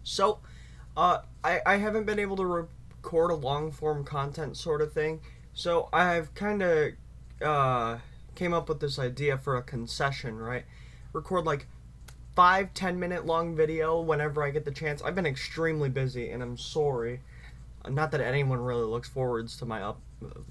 So, I haven't been able to record a long form content sort of thing. So I've kind of uh, came up with this idea for a concession, right? Record like 5-10 minute long video whenever I get the chance. I've been extremely busy, and I'm sorry. Not that anyone really looks forwards to my up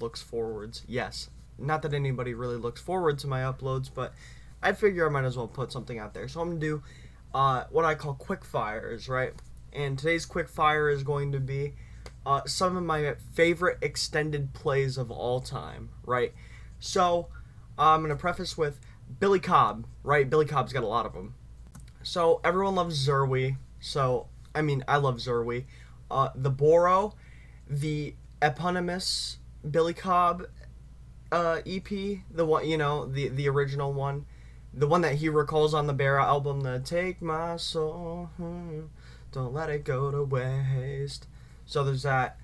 looks forwards. Yes, not that anybody really looks forward to my uploads, but I figure I might as well put something out there. So I'm gonna do what I call quick fires, right? And today's quick fire is going to be some of my favorite extended plays of all time, right? So I'm gonna preface with Billy Cobb, right? Billy Cobb's got a lot of them. So everyone loves Zerwi. So I mean, I love Zerwi. The Boro, the eponymous Billy Cobb EP, the one the original one, the one that he recalls on the Bear album, the "Take My Soul, Don't Let It Go to Waste." So there's that.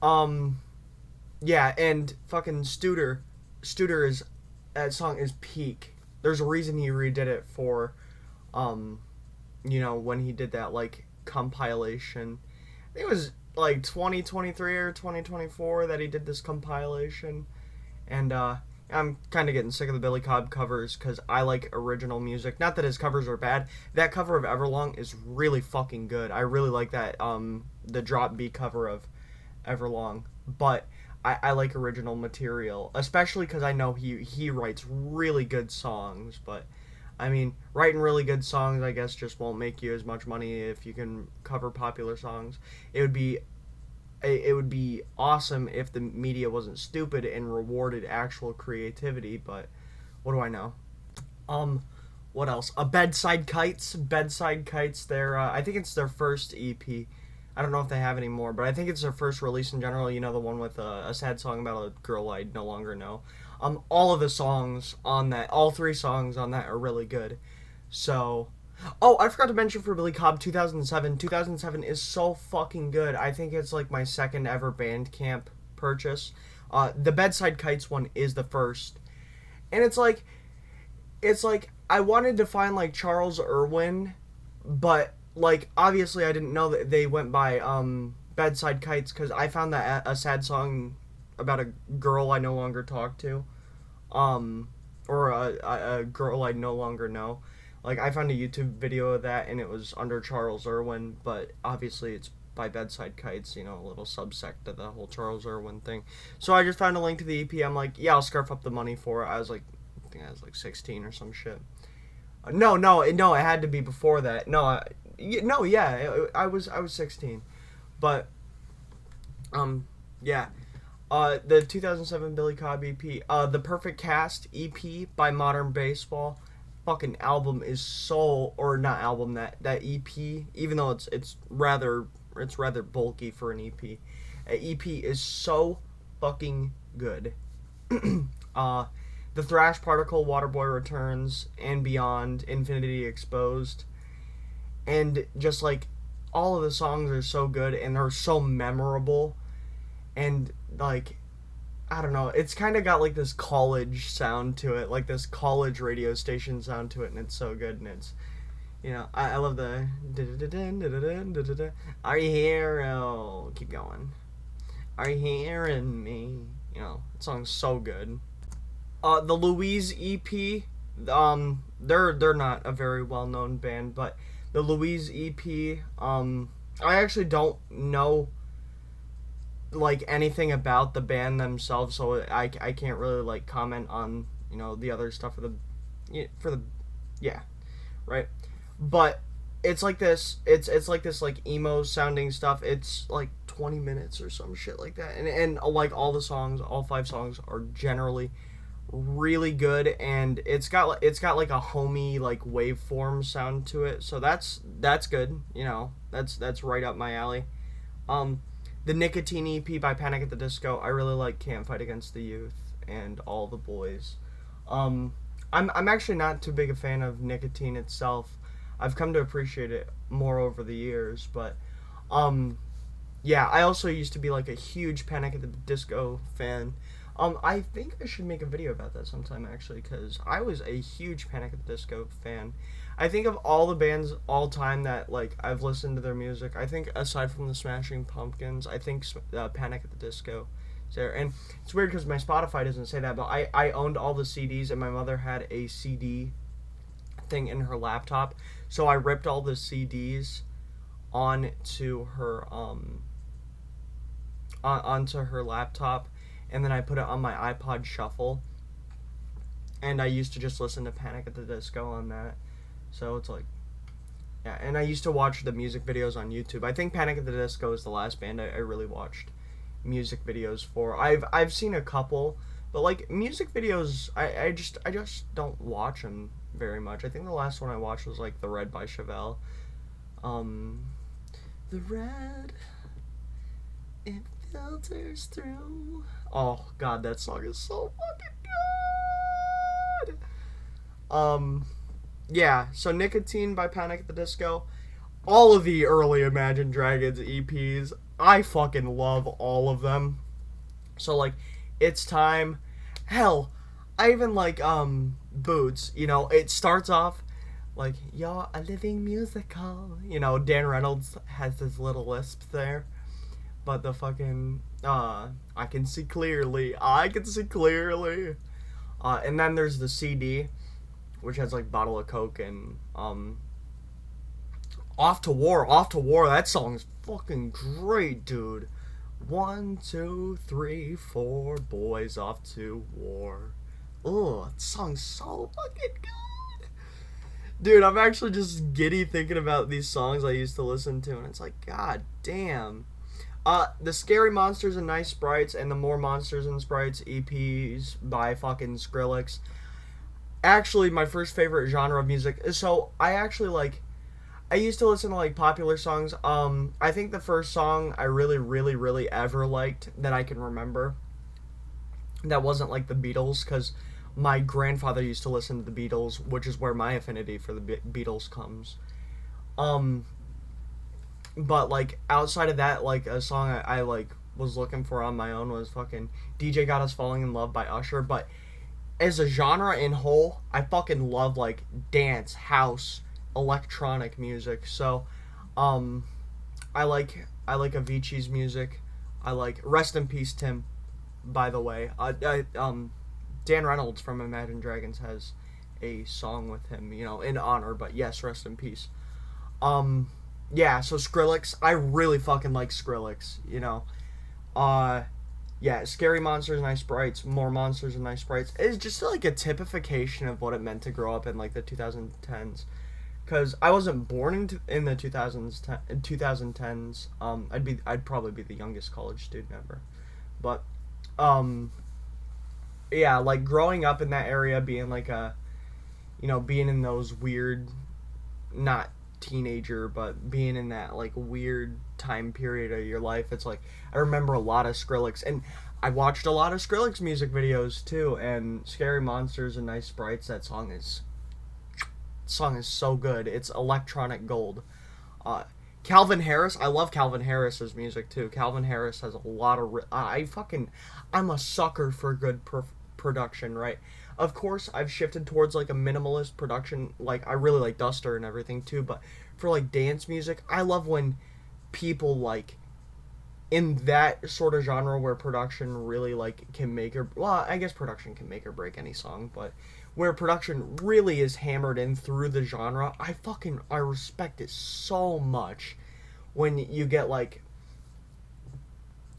Um, yeah, and fucking Studer is that song is peak. There's a reason he redid it for, um, when he did that like compilation. I think it was like 2023 or 2024 that he did this compilation, and I'm kind of getting sick of the Billy Cobb covers because I like original music. Not that his covers are bad. That cover of Everlong is really fucking good. I really like that the drop B cover of Everlong, but I like original material, especially because I know he writes really good songs. But I mean, writing really good songs, I guess, just won't make you as much money if you can cover popular songs. It would be it would be awesome if the media wasn't stupid and rewarded actual creativity, but what do I know? Um, what else? Bedside Kites. Bedside Kites. I think it's their first EP. I don't know if they have any more, but I think it's their first release in general. You know, the one with a sad song about a girl I no longer know. All of the songs on that, all three songs on that are really good. So, oh, I forgot to mention for Billy Cobb, 2007. 2007 is so fucking good. I think it's like my second ever Bandcamp purchase. The Bedside Kites one is the first, and it's like I wanted to find like Charles Irwin, but like obviously I didn't know that they went by Bedside Kites because I found that a sad song about a girl I no longer talk to, um, or a girl I no longer know. Like I found a YouTube video of that and it was under Charles Irwin, but obviously it's by Bedside Kites, a little subsect of the whole Charles Irwin thing. So I just found a link to the EP. I'm like, yeah, I'll scarf up the money for it. I think I was like 16 or some shit. No, it had to be before that. No, yeah, I was 16, but yeah. The 2007 Billy Cobb EP, the Perfect Cast EP by Modern Baseball, fucking album is so, or not album, that EP, even though it's rather bulky for an EP. EP is so fucking good. uh, the Thrash Particle, Waterboy Returns, and Beyond, Infinity Exposed, and just like all of the songs are so good and they're so memorable, and like I don't know, it's kind of got like this college sound to it, like this college radio station sound to it, and it's so good, and I love the are you here? Oh, keep going. Are you hearing me? That song's so good. The Louise EP, they're not a very well known band, but the Louise EP, I actually don't know like anything about the band themselves, so I can't really like comment on the other stuff for the yeah, right. But it's like this like emo sounding stuff. It's like 20 minutes or some shit like that, and like all five songs are generally really good, and it's got like a homey like waveform sound to it, so that's good. That's right up my alley. um the Nicotine EP by Panic at the Disco, I really like Can't Fight Against the Youth and All the Boys. um I'm actually not too big a fan of Nicotine itself. I've come to appreciate it more over the years, but um yeah, I also used to be like a huge Panic at the Disco fan. I think I should make a video about that sometime actually, because I was a huge Panic at the Disco fan. I think of all the bands all time that like I've listened to their music. I think aside from the Smashing Pumpkins, I think Panic at the Disco is there. And it's weird because my Spotify doesn't say that, but I owned all the CDs, and my mother had a CD thing in her laptop, so I ripped all the CDs onto her onto her laptop, and then I put it on my iPod Shuffle, and I used to just listen to Panic at the Disco on that. So it's like, yeah, and I used to watch the music videos on YouTube. I think Panic at the Disco is the last band I really watched music videos for. I've seen a couple, but like music videos, I just don't watch them very much. I think the last one I watched was like The Red by Chevelle. The red, it filters through. Oh god, that song is so fucking good. Yeah, so Nicotine by Panic at the Disco. All of the early Imagine Dragons EPs, I fucking love all of them. So like, It's Time. Hell, I even like Boots. You know, it starts off like, you're a living musical. You know, Dan Reynolds has his little lisp there. But the fucking I can see clearly. I can see clearly. And then there's the CD, which has like Bottle of Coke and Off to War. Off to War, that song's fucking great, dude. 1, 2, 3, 4 boys off to war. Ugh, that song's so fucking good. Dude, I'm actually just giddy thinking about these songs I used to listen to, and it's like, god damn. The Scary Monsters and Nice Sprites and the More Monsters and Sprites EPs by fucking Skrillex. Actually, my first favorite genre of music. So, I used to listen to, like, popular songs. I think the first song I really, really, really ever liked that I can remember that wasn't, like, the Beatles, because my grandfather used to listen to the Beatles, which is where my affinity for the Beatles comes. But, like, outside of that, like, a song I like, was looking for on my own was fucking DJ Got Us Falling in Love by Usher. But as a genre in whole, I fucking love, like, dance, house, electronic music. So, I like Avicii's music. I like Rest in Peace Tim, by the way. Dan Reynolds from Imagine Dragons has a song with him, you know, in honor. But yes, rest in peace. Yeah, so Skrillex, I really fucking like Skrillex, you know. Yeah, Scary Monsters and Nice Sprites, More Monsters and Nice Sprites is just like a typification of what it meant to grow up in like the 2010s. Cause I wasn't born in the 2010s. I'd probably be the youngest college student ever, but yeah, like growing up in that area, being like being in those weird, not teenager, but being in that like weird time period of your life, it's like I remember a lot of Skrillex, and I watched a lot of Skrillex music videos too. And Scary Monsters and Nice Sprites, that song is so good. It's electronic gold. Calvin Harris, I love Calvin Harris's music too. Calvin Harris has a lot of I'm a sucker for good production, right? Of course, I've shifted towards like a minimalist production. Like I really like Duster and everything too, but for like dance music, I love when people like in that sort of genre where production really like can make or I guess production can make or break any song, but where production really is hammered in through the genre, I respect it so much when you get like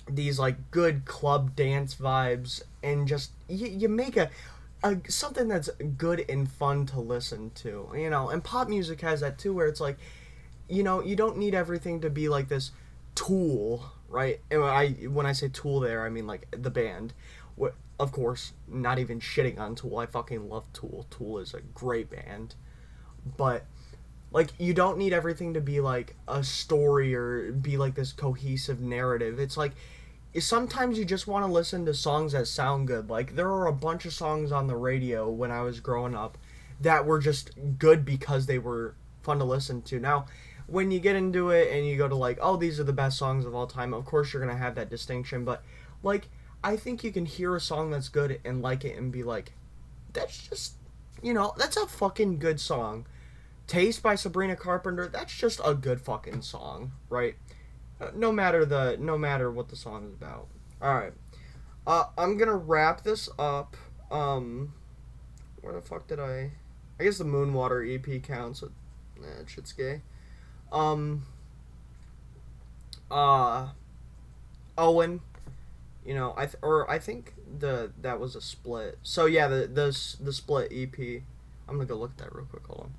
these like good club dance vibes, and just you make a something that's good and fun to listen to, you know. And pop music has that too, where it's like, you know, you don't need everything to be like this Tool, right? And when I say Tool there, I mean like the band. Of course, not even shitting on Tool. I fucking love Tool. Tool is a great band. But like, you don't need everything to be like a story or be like this cohesive narrative. It's like sometimes you just want to listen to songs that sound good. Like, there are a bunch of songs on the radio when I was growing up that were just good because they were fun to listen to. Now, when you get into it and you go to like, oh, these are the best songs of all time, of course you're going to have that distinction. But like, I think you can hear a song that's good and like it and be like, that's just, you know, that's a fucking good song Taste by Sabrina Carpenter, that's just a good fucking song, right? No matter what the song is about. All right. I'm gonna wrap this up. Where the fuck did I? I guess the Moonwater EP counts. Nah, shit's gay. Um. Owen. I think that was a split. So yeah, the split EP. I'm gonna go look at that real quick. Hold on.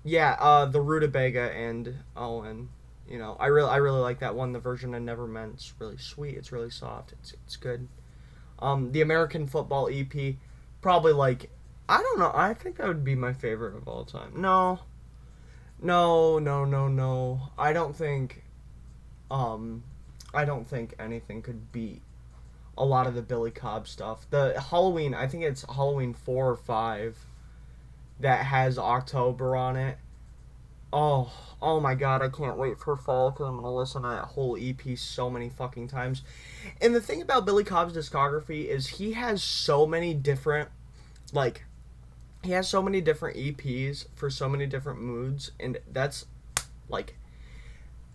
Yeah, the Rutabaga and Owen. I really like that one. The version I never meant. It's really sweet. It's really soft. It's good. The American Football EP, probably like, I don't know. I think that would be my favorite of all time. No, no, no, no, no. Um, I don't think anything could beat a lot of the Billy Cobb stuff. The Halloween, I think it's Halloween 4 or 5 that has October on it. Oh my god, I can't wait for fall because I'm going to listen to that whole EP so many fucking times. And the thing about Billy Cobb's discography is he has so many different, like, he has so many different EPs for so many different moods, and that's, like,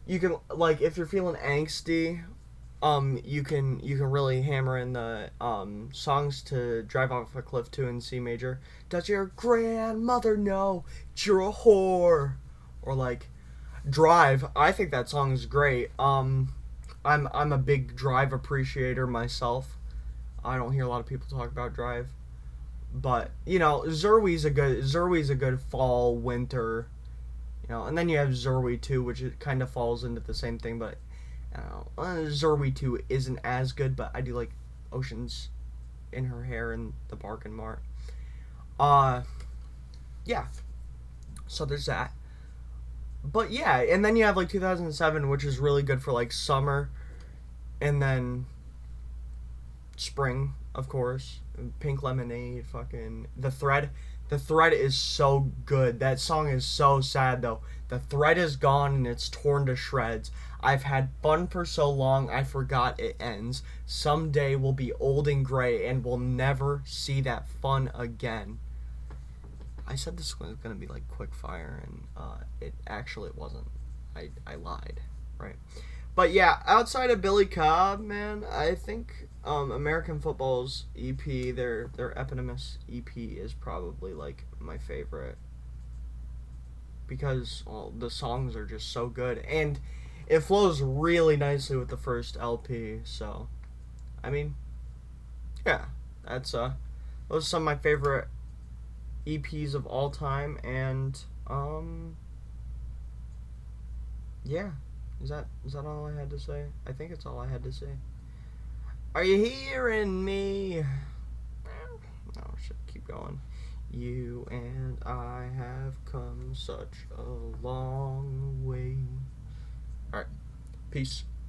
you can, like, if you're feeling angsty, you can really hammer in the songs to Drive Off a Cliff 2 in C major. Does your grandmother know you're a whore? Or like Drive. I think that song is great. I'm a big Drive appreciator myself. I don't hear a lot of people talk about Drive, but Zerwe's a good fall winter. And then you have Zerwe 2, which it kind of falls into the same thing, but Zerwe 2 isn't as good, but I do like Oceans in Her Hair and The Bargain Mart. Yeah. So there's that. But yeah, and then you have like 2007, which is really good for like summer, and then spring, of course. Pink Lemonade, fucking The Thread. The Thread is so good. That song is so sad though. The thread is gone and it's torn to shreds. I've had fun for so long I forgot it ends. Someday we'll be old and gray and we'll never see that fun again. I said this was gonna be like quick fire, and it wasn't. I lied, right? But yeah, outside of Billy Cobb, man, I think American Football's EP, their eponymous EP, is probably like my favorite because the songs are just so good, and it flows really nicely with the first LP. So, I mean, yeah, that's those are some of my favorite EPs of all time, and yeah. Is that all I had to say? I think it's all I had to say. Are you hearing me? No, should keep going. You and I have come such a long way. Alright, peace.